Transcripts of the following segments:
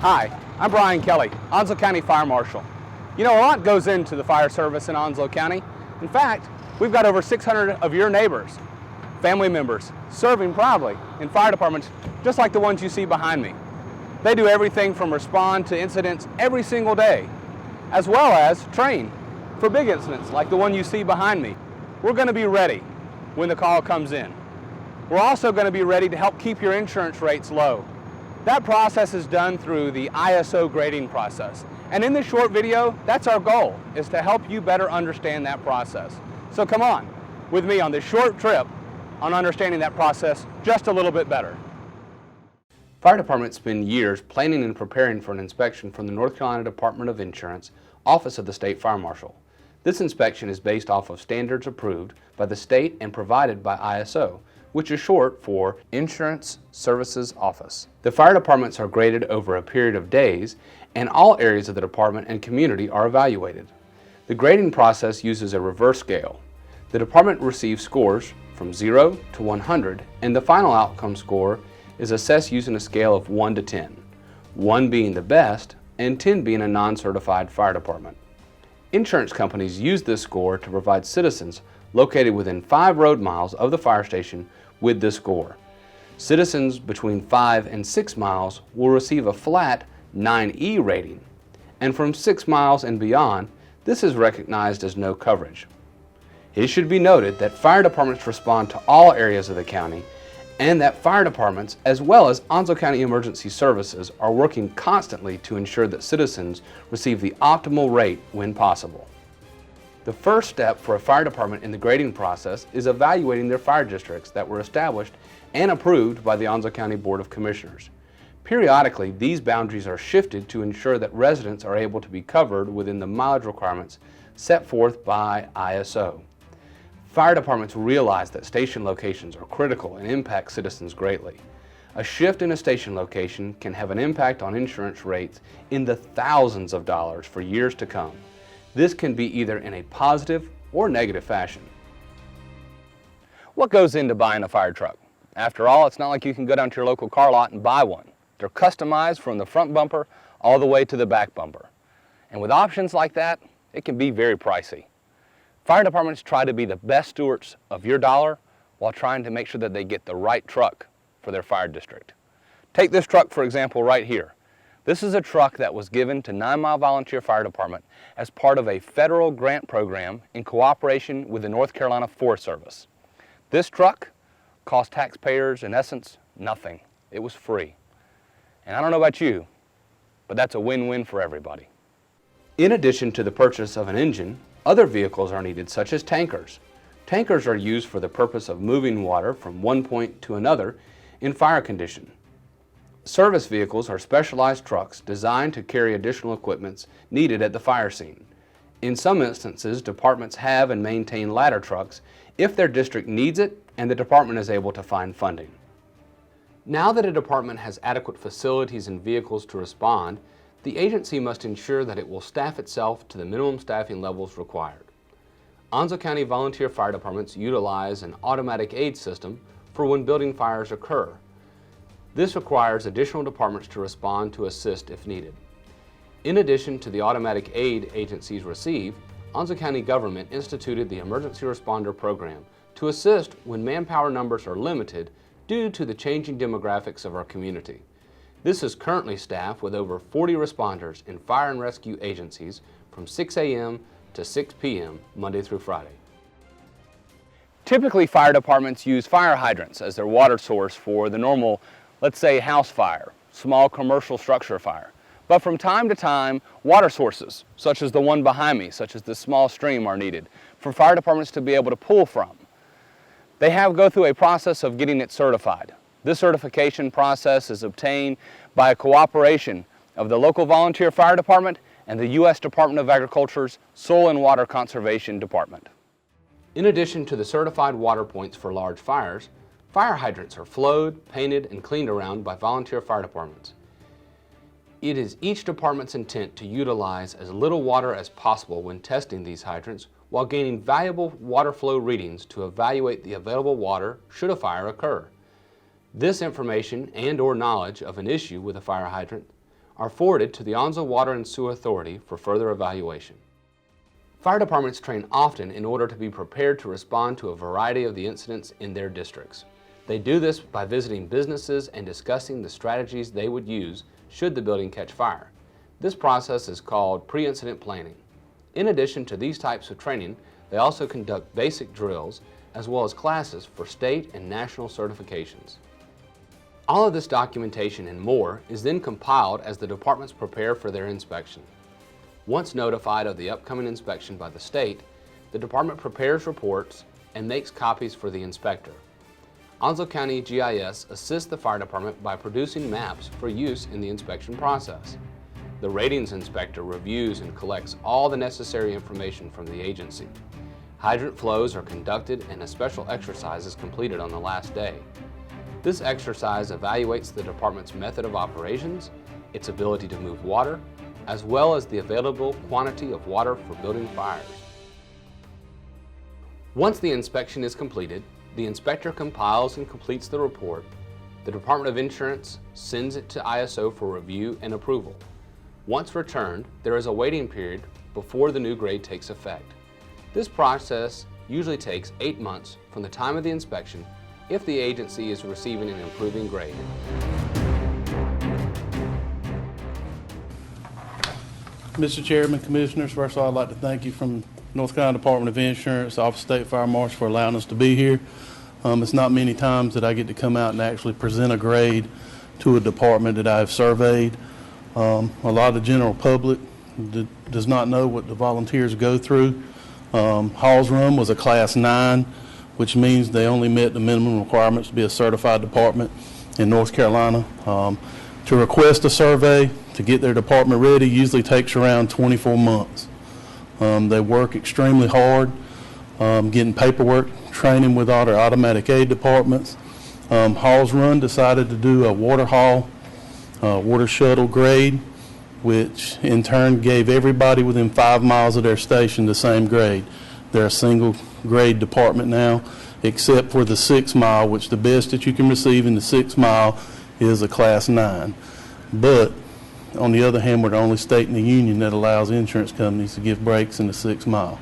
Hi, I'm Brian Kelly, Onslow County Fire Marshal. You know, a lot goes into the fire service in Onslow County. In fact, we've got over 600 of your neighbors, family members, serving proudly in fire departments just like the ones you see behind me. They do everything from respond to incidents every single day, as well as train for big incidents like the one you see behind me. We're going to be ready when the call comes in. We're also going to be ready to help keep your insurance rates low. That process is done through the ISO grading process. And in this short video, that's our goal, is to help you better understand that process. So come on with me on this short trip on understanding that process just a little bit better. Fire departments spend years planning and preparing for an inspection from the North Carolina Department of Insurance, Office of the State Fire Marshal. This inspection is based off of standards approved by the state and provided by ISO, which is short for Insurance Services Office. The fire departments are graded over a period of days, and all areas of the department and community are evaluated. The grading process uses a reverse scale. The department receives scores from 0 to 100, and the final outcome score is assessed using a scale of 1 to 10, 1 being the best and 10 being a non-certified fire department. Insurance companies use this score to provide citizens located within 5 road miles of the fire station with this score. Citizens between 5 and 6 miles will receive a flat 9E rating, and from 6 miles and beyond, this is recognized as no coverage. It should be noted that fire departments respond to all areas of the county, and that fire departments, as well as Onslow County Emergency Services, are working constantly to ensure that citizens receive the optimal rate when possible. The first step for a fire department in the grading process is evaluating their fire districts that were established and approved by the Onslow County Board of Commissioners. Periodically, these boundaries are shifted to ensure that residents are able to be covered within the mileage requirements set forth by ISO. Fire departments realize that station locations are critical and impact citizens greatly. A shift in a station location can have an impact on insurance rates in the thousands of dollars for years to come. This can be either in a positive or negative fashion. What goes into buying a fire truck? After all, it's not like you can go down to your local car lot and buy one. They're customized from the front bumper all the way to the back bumper. And with options like that, it can be very pricey. Fire departments try to be the best stewards of your dollar while trying to make sure that they get the right truck for their fire district. Take this truck, for example, right here. This is a truck that was given to 9 Mile Volunteer Fire Department as part of a federal grant program in cooperation with the North Carolina Forest Service. This truck cost taxpayers, in essence, nothing. It was free. And I don't know about you, but that's a win-win for everybody. In addition to the purchase of an engine, other vehicles are needed, such as tankers. Tankers are used for the purpose of moving water from one point to another in fire condition. Service vehicles are specialized trucks designed to carry additional equipment needed at the fire scene. In some instances, departments have and maintain ladder trucks if their district needs it and the department is able to find funding. Now that a department has adequate facilities and vehicles to respond, the agency must ensure that it will staff itself to the minimum staffing levels required. Onslow County volunteer fire departments utilize an automatic aid system for when building fires occur. This requires additional departments to respond to assist if needed. In addition to the automatic aid agencies receive, Onslow County government instituted the Emergency Responder Program to assist when manpower numbers are limited due to the changing demographics of our community. This is currently staffed with over 40 responders in fire and rescue agencies from 6 a.m. to 6 p.m. Monday through Friday. Typically, fire departments use fire hydrants as their water source for the normal, let's say, house fire, small commercial structure fire. But from time to time, water sources, such as the one behind me, such as this small stream, are needed for fire departments to be able to pull from. They go through a process of getting it certified. This certification process is obtained by a cooperation of the local volunteer fire department and the U.S. Department of Agriculture's Soil and Water Conservation Department. In addition to the certified water points for large fires, fire hydrants are flowed, painted, and cleaned around by volunteer fire departments. It is each department's intent to utilize as little water as possible when testing these hydrants while gaining valuable water flow readings to evaluate the available water should a fire occur. This information and/or knowledge of an issue with a fire hydrant are forwarded to the Onslow Water and Sewer Authority for further evaluation. Fire departments train often in order to be prepared to respond to a variety of the incidents in their districts. They do this by visiting businesses and discussing the strategies they would use should the building catch fire. This process is called pre-incident planning. In addition to these types of training, they also conduct basic drills as well as classes for state and national certifications. All of this documentation and more is then compiled as the departments prepare for their inspection. Once notified of the upcoming inspection by the state, the department prepares reports and makes copies for the inspector. Onslow County GIS assists the fire department by producing maps for use in the inspection process. The ratings inspector reviews and collects all the necessary information from the agency. Hydrant flows are conducted and a special exercise is completed on the last day. This exercise evaluates the department's method of operations, its ability to move water, as well as the available quantity of water for building fires. Once the inspection is completed, the inspector compiles and completes the report. The Department of Insurance sends it to ISO for review and approval. Once returned, there is a waiting period before the new grade takes effect. This process usually takes 8 months from the time of the inspection if the agency is receiving an improving grade. Mr. Chairman, Commissioners, first of all, I'd like to thank you from North Carolina Department of Insurance, Office of State Fire Marshal for allowing us to be here. It's not many times that I get to come out and actually present a grade to a department that I've surveyed. A lot of the general public does not know what the volunteers go through. Haws Run was a Class 9, which means they only met the minimum requirements to be a certified department in North Carolina. To request a survey, to get their department ready, usually takes around 24 months. They work extremely hard, getting paperwork, training with all their automatic aid departments. Haws Run decided to do a water shuttle grade, which in turn gave everybody within 5 miles of their station the same grade. They're a single grade department now, except for the 6 mile, which the best that you can receive in the 6 mile is a Class 9. But on the other hand, we're the only state in the union that allows insurance companies to give breaks in the 6 mile.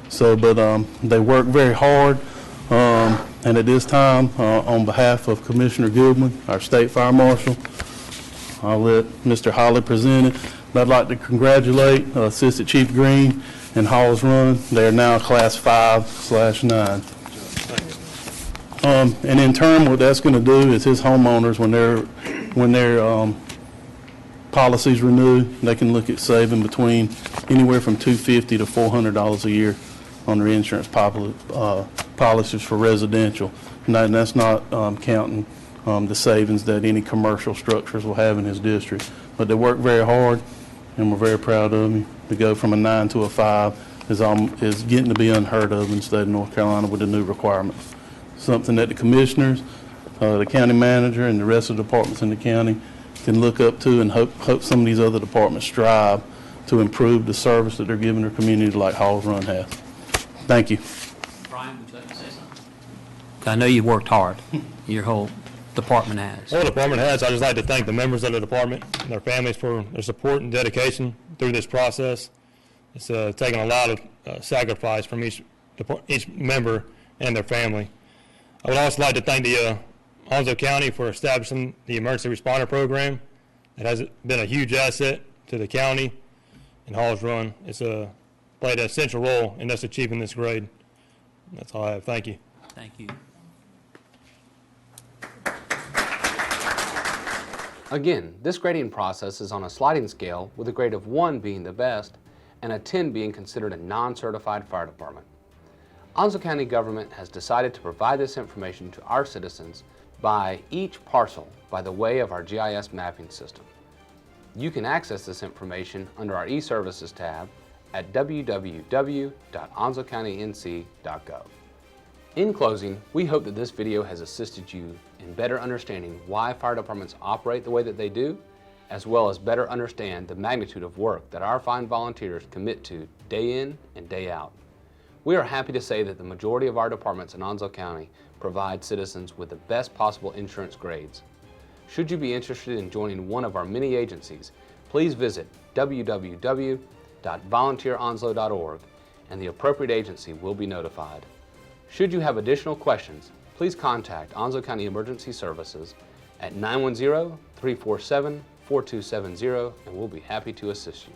So, but they work very hard. And at this time, on behalf of Commissioner Goodwin, our State Fire Marshal, I'll let Mr. Holly present it. But I'd like to congratulate Assistant Chief Green and Haws Run. They are now Class 5/9. And in turn, what that's going to do is his homeowners, when their policies renew, they can look at saving between anywhere from $250 to $400 a year on their insurance policies for residential. And that's not counting the savings that any commercial structures will have in his district. But they work very hard, and we're very proud of them. To go from a 9 to a 5 is getting to be unheard of in the state of North Carolina with the new requirements. Something that the commissioners, the county manager, and the rest of the departments in the county can look up to, and hope some of these other departments strive to improve the service that they're giving their communities like Haws Run has. Thank you. Brian, would you like to say something? I know you've worked hard. Your whole department has. The whole department has. I'd just like to thank the members of the department and their families for their support and dedication through this process. It's taken a lot of sacrifice from each member and their family. I would also like to thank the Onslow County for establishing the emergency responder program. It has been a huge asset to the county and Haws Run. It's played an essential role in us achieving this grade. That's all I have. Thank you. Thank you. Again, this grading process is on a sliding scale, with a grade of 1 being the best and a 10 being considered a non-certified fire department. Onslow County government has decided to provide this information to our citizens by each parcel by the way of our GIS mapping system. You can access this information under our e-services tab at www.onslowcountync.gov. In closing, we hope that this video has assisted you in better understanding why fire departments operate the way that they do, as well as better understand the magnitude of work that our fine volunteers commit to day in and day out. We are happy to say that the majority of our departments in Onslow County provide citizens with the best possible insurance grades. Should you be interested in joining one of our many agencies, please visit www.volunteeronslow.org and the appropriate agency will be notified. Should you have additional questions, please contact Onslow County Emergency Services at 910-347-4270 and we'll be happy to assist you.